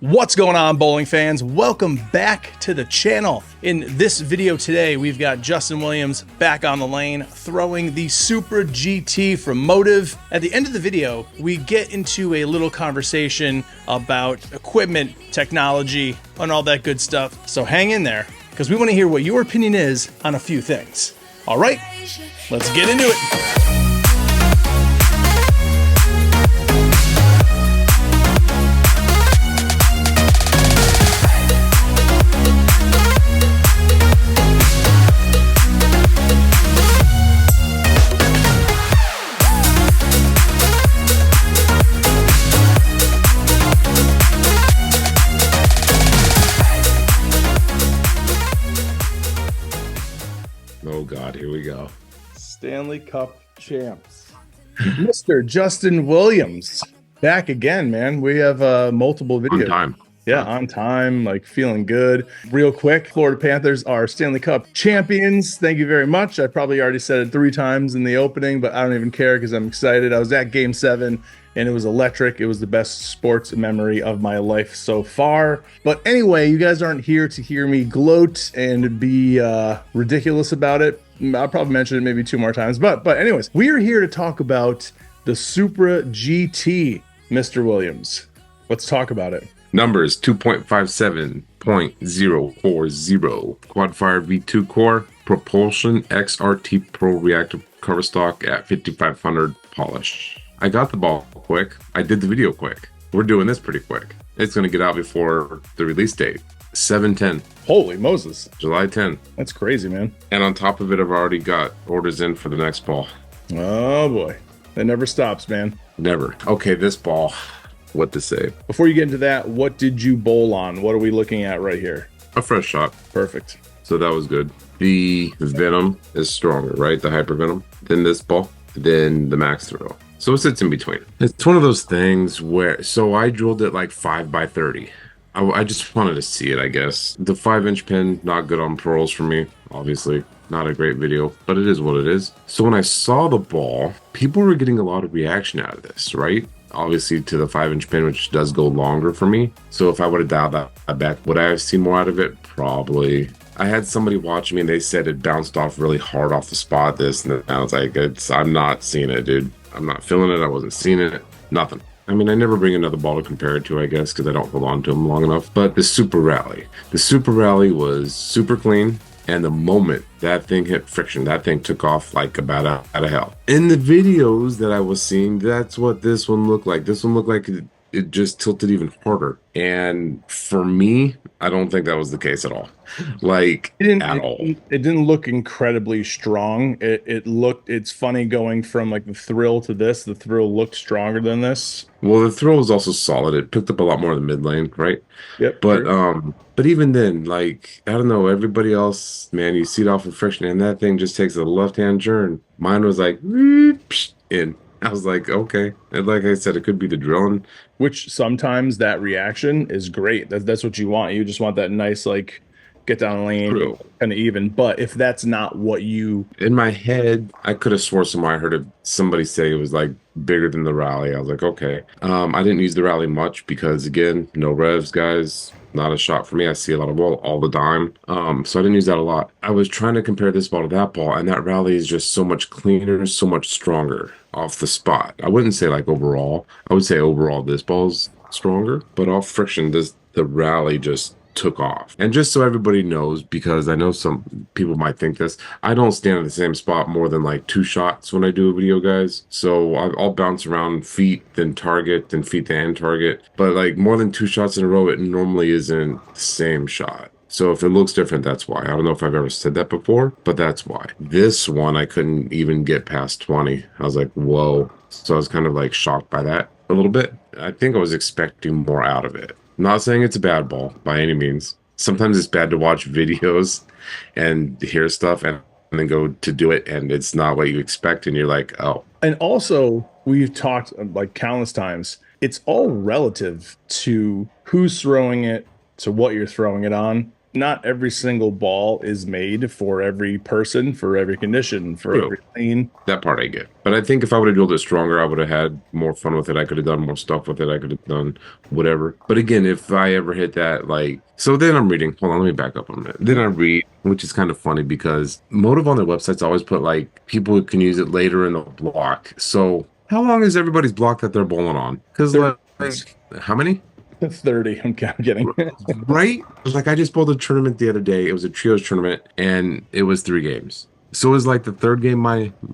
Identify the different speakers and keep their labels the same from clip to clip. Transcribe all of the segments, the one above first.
Speaker 1: What's going on, bowling fans? Welcome back to the channel. In this video today, we've got Justin Williams back on the lane throwing the Supra GT from Motiv. At the end of the video, we get into a little conversation about equipment, technology, and all that good stuff. So hang in there, because we want to hear what your opinion is on a few things. All right, let's get into it.
Speaker 2: Oh God, here we go.
Speaker 1: Stanley Cup champs. Mr. Justin Williams. Back again, man. We have multiple videos.
Speaker 2: On time.
Speaker 1: Yeah, on time, like feeling good. Real quick, Florida Panthers are Stanley Cup champions. Thank you very much. I probably already said it 3 times in the opening, but I don't even care because I'm excited. I was at Game 7 and it was electric. It was the best sports memory of my life so far. But anyway, you guys aren't here to hear me gloat and be ridiculous about it. I'll probably mention it maybe 2 more times. But anyways, we are here to talk about the Supra GT, Mr. Williams. Let's talk about it.
Speaker 2: Numbers 2.57.040. Quad fire V2 core. Propulsion XRT Pro reactive cover stock at 5500 polish. I got the ball quick. I did the video quick. We're doing this pretty quick. It's going to get out before the release date. 7/10.
Speaker 1: Holy Moses.
Speaker 2: July 10.
Speaker 1: That's crazy, man.
Speaker 2: And on top of it, I've already got orders in for the next ball.
Speaker 1: Oh boy. It never stops, man.
Speaker 2: Never. Okay, this ball. What to say?
Speaker 1: Before you get into that, what did you bowl on? What are we looking at right here?
Speaker 2: A fresh shot.
Speaker 1: Perfect.
Speaker 2: So that was good. The Venom is stronger, right? The Hyper Venom. Then this ball. Then the Max Throw. So it sits in between. It's one of those things where, so I drilled it like 5x30. I just wanted to see it, I guess. The 5-inch pin, not good on pros for me, obviously. Not a great video, but it is what it is. So when I saw the ball, people were getting a lot of reaction out of this, right? Obviously to the 5-inch pin, which does go longer for me. So if I would have dialed that back, would I have seen more out of it? Probably. I had somebody watching me and they said it bounced off really hard off the spot, this, and I was like, I'm not seeing it, dude. I'm not feeling it. I wasn't seeing it. Nothing. I mean, I never bring another ball to compare it to, I guess, because I don't hold on to them long enough. But the Super Rally. The Super Rally was super clean. And the moment that thing hit friction, that thing took off like a bat out of hell. In the videos that I was seeing, that's what this one looked like. This one looked like it just tilted even harder. And for me, I don't think that was the case at all. Like, at all.
Speaker 1: It didn't look incredibly strong. It's funny going from like the Thrill to this. The Thrill looked stronger than this.
Speaker 2: Well, the Thrill was also solid. It picked up a lot more in the mid lane, right?
Speaker 1: Yep.
Speaker 2: But
Speaker 1: sure.
Speaker 2: But even then, like, I don't know, everybody else, man, you see it off of friction and that thing just takes a left-hand turn. Mine was like, in. I was like, okay. And like I said, it could be the drilling.
Speaker 1: Which sometimes that reaction is great. That's what you want. You just want that nice, like, get down the lane, kind of even. But if that's not what you...
Speaker 2: In my head, I could have swore somewhere I heard somebody say it was, like, bigger than the rally. I was like, okay. I didn't use the rally much because, again, no revs, guys. Not a shot for me. I see a lot of ball all the time. So I didn't use that a lot. I was trying to compare this ball to that ball, and that rally is just so much cleaner, so much stronger off the spot. I wouldn't say like overall. I would say overall this ball's stronger, but off friction, the rally just took off. And just so everybody knows, because I know some people might think this, I don't stand in the same spot more than like 2 shots when I do a video, guys. So I'll bounce around feet, then target, then feet, then target. But like more than 2 shots in a row, it normally isn't the same shot. So if it looks different, that's why. I don't know if I've ever said that before, but that's why. This one, I couldn't even get past 20. I was like, whoa. So I was kind of like shocked by that a little bit. I think I was expecting more out of it. Not saying it's a bad ball by any means. Sometimes it's bad to watch videos and hear stuff and then go to do it and it's not what you expect and you're like, oh.
Speaker 1: And also, we've talked like countless times, it's all relative to who's throwing it, to what you're throwing it on. not every single ball is made for every person, for every condition, for
Speaker 2: True.
Speaker 1: every lane.
Speaker 2: That part I get. But I think if I would have drilled it stronger, I would have had more fun with it. I could have done more stuff with it. I could have done whatever. But again, if I ever hit that, like, so then I'm reading. Hold on, let me back up a minute. Then I read, which is kind of funny because Motiv on their websites always put like people who can use it later in the block. So how long is everybody's block that they're bowling on? Because like, how many?
Speaker 1: 30. I'm kidding.
Speaker 2: Right? Like I just bowled a tournament the other day. It was a trios tournament and it was 3 games. So is like the third game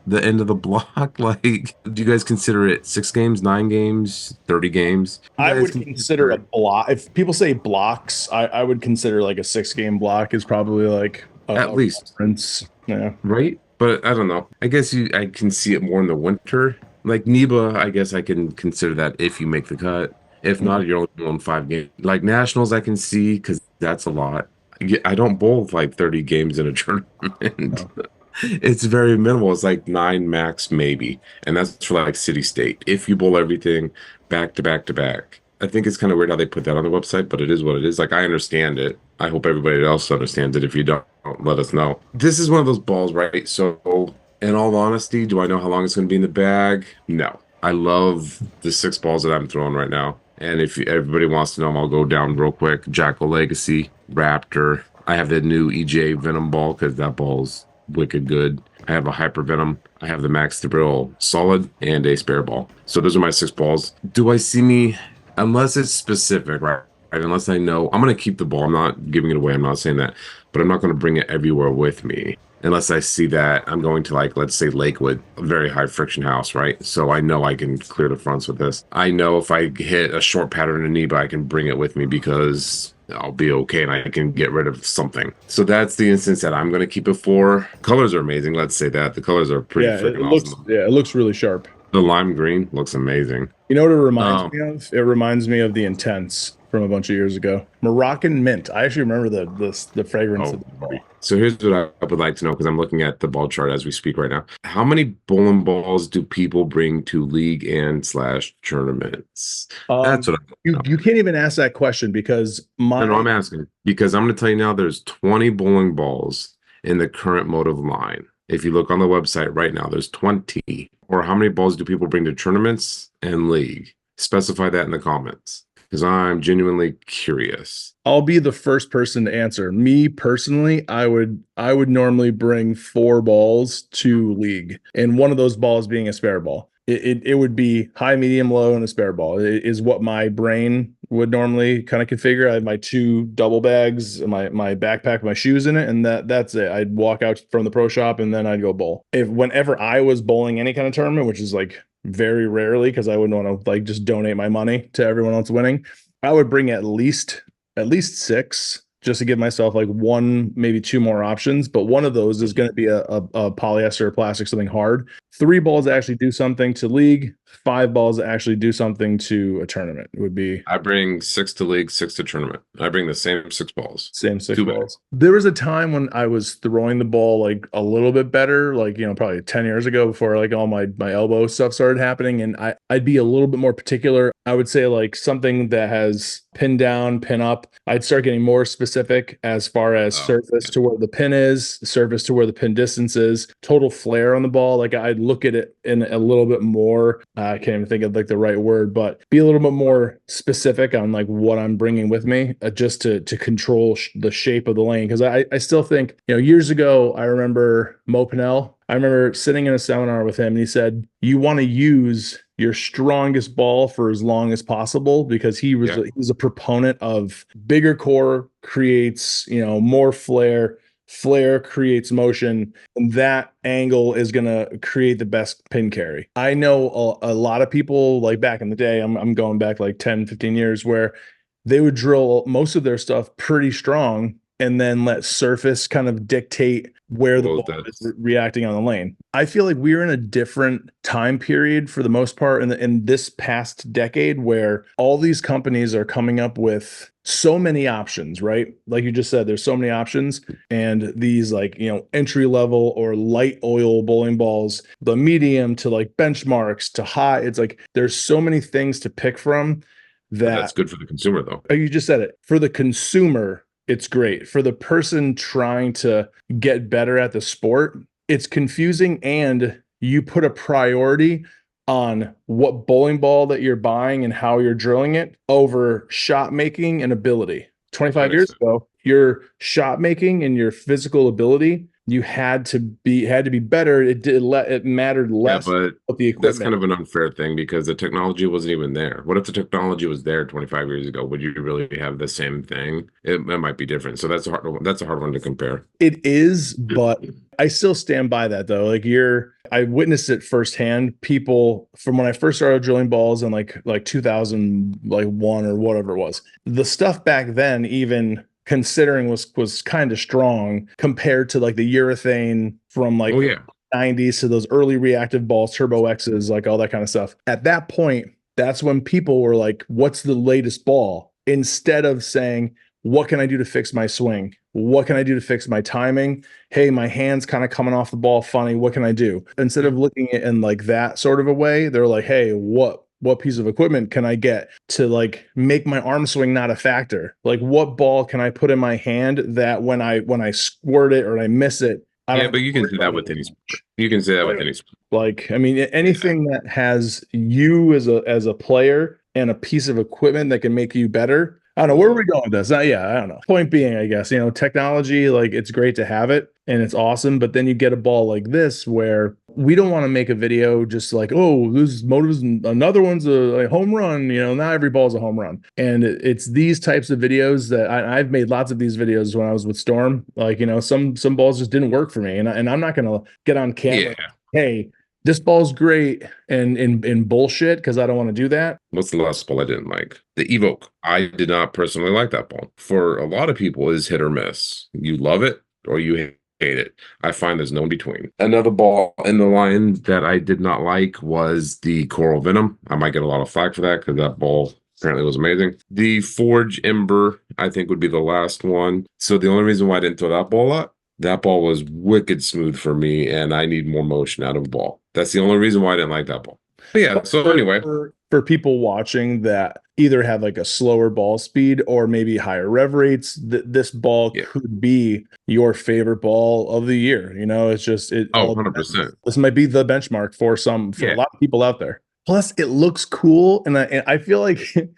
Speaker 2: the end of the block? Like, do you guys consider it 6 games, 9 games, 30 games?
Speaker 1: I would consider a block. If people say blocks, I would consider like a 6-game block is probably like
Speaker 2: at least
Speaker 1: reference. Yeah.
Speaker 2: Right? But I don't know. I guess I can see it more in the winter. Like NEBA, I guess I can consider that if you make the cut. If not, you're only doing 5 games. Like nationals, I can see because that's a lot. I don't bowl like 30 games in a tournament. It's very minimal. It's like 9 max, maybe. And that's for like city state. If you bowl everything back to back to back. I think it's kind of weird how they put that on the website, but it is what it is. Like, I understand it. I hope everybody else understands it. If you don't, let us know. This is one of those balls, right? So, in all honesty, do I know how long it's going to be in the bag? No. I love the 6 balls that I'm throwing right now. And if everybody wants to know them, I'll go down real quick. Jackal Legacy, Raptor. I have the new EJ Venom ball because that ball's wicked good. I have a Hyper Venom. I have the Max Thrill Solid and a spare ball. So those are my 6 balls. Do I see me, unless it's specific, right? Unless I know, I'm going to keep the ball. I'm not giving it away. I'm not saying that. But I'm not going to bring it everywhere with me. Unless I see that I'm going to, like, let's say Lakewood, a very high friction house, right? So I know I can clear the fronts with this. I know if I hit a short pattern in NEBA, I can bring it with me because I'll be okay and I can get rid of something. So that's the instance that I'm going to keep it for. Colors are amazing. Let's say that. The colors are pretty freaking awesome.
Speaker 1: Yeah, it looks really sharp.
Speaker 2: The lime green looks amazing.
Speaker 1: You know what it reminds me of? It reminds me of the Intense from a bunch of years ago. Moroccan mint. I actually remember the fragrance of the ball.
Speaker 2: So here's what I would like to know, because I'm looking at the ball chart as we speak right now. How many bowling balls do people bring to league and / tournaments? That's what
Speaker 1: you can't even ask that question because
Speaker 2: No, I'm asking because I'm going to tell you now there's 20 bowling balls in the current Motiv line. If you look on the website right now, there's 20. Or how many balls do people bring to tournaments and league? Specify that in the comments, because I'm genuinely curious.
Speaker 1: I'll be the first person to answer. Me personally, I would normally bring 4 balls to league, and one of those balls being a spare ball. It would be high, medium, low, and a spare ball. It is what my brain would normally kind of configure. I have my 2 double bags, my backpack, my shoes in it, and that's it. I'd walk out from the pro shop and then I'd go bowl. Whenever I was bowling any kind of tournament, which is like very rarely because I wouldn't want to like just donate my money to everyone else winning, I would bring at least 6 just to give myself like 1, maybe 2 more options. But one of those is going to be a polyester or plastic, something hard. 3 balls that actually do something to league, 5 balls that actually do something to a tournament would be.
Speaker 2: I bring 6 to league, 6 to tournament. I bring the same 6 balls.
Speaker 1: Same 6 balls. There was a time when I was throwing the ball like a little bit better, like, probably 10 years ago before like all my elbow stuff started happening. And I'd be a little bit more particular. I would say like something that has pin down, pin up. I'd start getting more specific as far as surface to where the pin is, surface to where the pin distance is, total flare on the ball. Like I'd look at it in a little bit more. I can't even think of like the right word, but be a little bit more specific on like what I'm bringing with me, just to control the shape of the lane. Because I still think, years ago, I remember Mo Pinell. I remember sitting in a seminar with him and he said, you want to use your strongest ball for as long as possible, because he was a proponent of bigger core creates, more flare. Flare creates motion, and that angle is going to create the best pin carry. I know a lot of people, like back in the day, I'm going back like 10, 15 years, where they would drill most of their stuff pretty strong and then let surface kind of dictate where the ball is reacting on the lane. I feel like we're in a different time period for the most part in this past decade, where all these companies are coming up with so many options, right? Like you just said, there's so many options, and these like, entry level or light oil bowling balls, the medium to like benchmarks to high. It's like, there's so many things to pick from that's
Speaker 2: good for the consumer though.
Speaker 1: You just said it. For the consumer, it's great. For the person trying to get better at the sport, it's confusing, and you put a priority on what bowling ball that you're buying and how you're drilling it over shot making and ability. 25 years ago, your shot making and your physical ability, you had to be better. It mattered less.
Speaker 2: Yeah, but
Speaker 1: of the equipment.
Speaker 2: that's kind of an unfair thing because the technology wasn't even there. What if the technology was there 25 years ago? Would you really have the same thing? It might be different. So that's a hard one to compare.
Speaker 1: It is, but I still stand by that though. Like I witnessed it firsthand. People from when I first started drilling balls in like 2001 or whatever it was. The stuff back then, even considering was kind of strong compared to like the urethane from like 90s to those early reactive balls, Turbo X's, like all that kind of stuff. At that point, that's when people were like, what's the latest ball? Instead of saying, what can I do to fix my swing? What can I do to fix my timing? Hey, my hand's kind of coming off the ball funny. What can I do? Instead of looking at it in like that sort of a way, they're like, hey, what piece of equipment can I get to like make my arm swing not a factor? Like what ball can I put in my hand that when I squirt it or I miss it?
Speaker 2: Yeah, but you can say that with any sport. You can say that with any sport.
Speaker 1: Like, I mean, anything that has you as a player and a piece of equipment that can make you better. I don't know. Where are we going with this? I don't know. Point being, I guess, technology, like it's great to have it and it's awesome. But then you get a ball like this where we don't want to make a video just like, oh, this Motiv's another one's a home run. Not every ball is a home run. And it's these types of videos that I've made lots of these videos when I was with Storm. Like, some balls just didn't work for me. And I'm not going to get on camera.
Speaker 2: Yeah.
Speaker 1: Hey, this ball's great and in bullshit because I don't want to do that.
Speaker 2: What's the last ball I didn't like? The Evoke. I did not personally like that ball. For a lot of people, it's hit or miss. You love it or you hate it. I find there's no in between. Another ball in the line that I did not like was the Coral Venom. I might get a lot of flack for that because that ball apparently was amazing. The Forge Ember, I think, would be the last one. So the only reason why I didn't throw that ball out, that ball was wicked smooth for me, and I need more motion out of the ball. That's the only reason why I didn't like that ball. But yeah, so anyway.
Speaker 1: For people watching that either have like a slower ball speed or maybe higher rev rates, this ball could be your favorite ball of the year. It's just...
Speaker 2: 100%.
Speaker 1: This might be the benchmark for a lot of people out there. Plus, it looks cool, and I feel like...
Speaker 2: It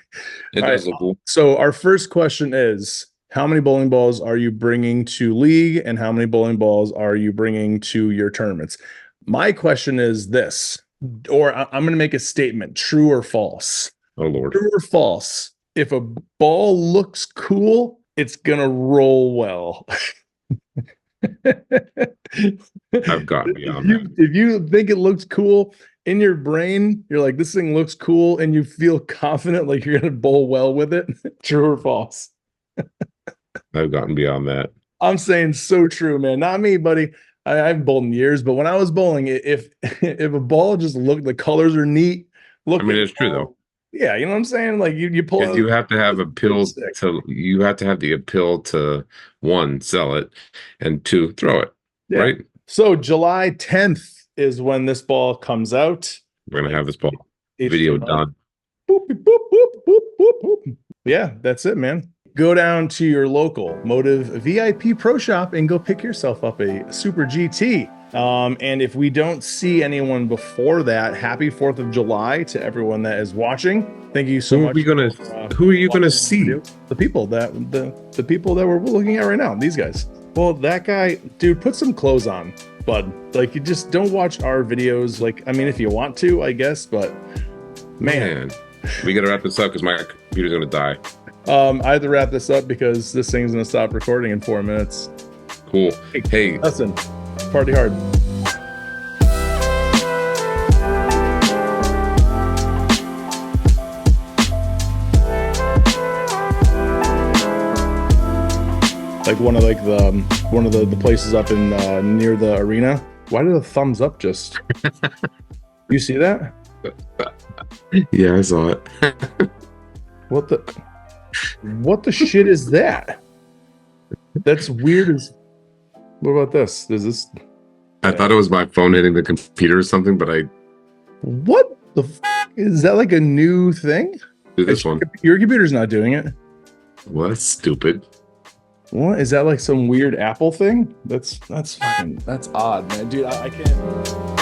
Speaker 2: does look cool.
Speaker 1: So our first question is... how many bowling balls are you bringing to league and how many bowling balls are you bringing to your tournaments? My question is this, or I'm going to make a statement, true or false?
Speaker 2: Oh, Lord.
Speaker 1: True or false? If a ball looks cool, it's going to roll well.
Speaker 2: I've gotten beyond that.
Speaker 1: If you think it looks cool in your brain, you're like, this thing looks cool, and you feel confident like you're going to bowl well with it. True or false?
Speaker 2: I've gotten beyond that.
Speaker 1: I'm saying so true, man. Not me, buddy. I've bowled in years, but when I was bowling, if a ball just looked, the colors are neat. Look,
Speaker 2: I mean, it's true though.
Speaker 1: Yeah, you know what I'm saying? Like you pull out,
Speaker 2: you have to have you have to have the appeal to, one, sell it, and two, throw it. Yeah. Right.
Speaker 1: So July 10th is when this ball comes out.
Speaker 2: We're gonna have this ball video done.
Speaker 1: Boop, boop, boop, boop, boop, boop. Yeah, that's it, man. Go down to your local Motiv VIP Pro Shop and go pick yourself up a Super GT. And if we don't see anyone before that, happy 4th of July to everyone that is watching. Thank you so much.
Speaker 2: Who are you gonna see?
Speaker 1: The people that the people that we're looking at right now. These guys. Well, that guy, dude, put some clothes on, bud. Like, you just don't watch our videos. Like, I mean, if you want to, I guess, but man.
Speaker 2: We gotta wrap this up because my computer's gonna die.
Speaker 1: I have to wrap this up because this thing's gonna stop recording in 4 minutes.
Speaker 2: Cool. Hey,
Speaker 1: listen, party hard. Like one of the places up in near the arena. Why did the thumbs up just? You see that?
Speaker 2: Yeah, I saw it.
Speaker 1: What the shit is that? That's weird as... What about this? Is this...
Speaker 2: I thought it was my phone hitting the computer or something, but
Speaker 1: What the fuck? Is that like a new thing?
Speaker 2: Do this one.
Speaker 1: Your computer's not doing it.
Speaker 2: Well, that's stupid.
Speaker 1: What is that, like some weird Apple thing? That's fucking, that's odd, man. Dude, I can't.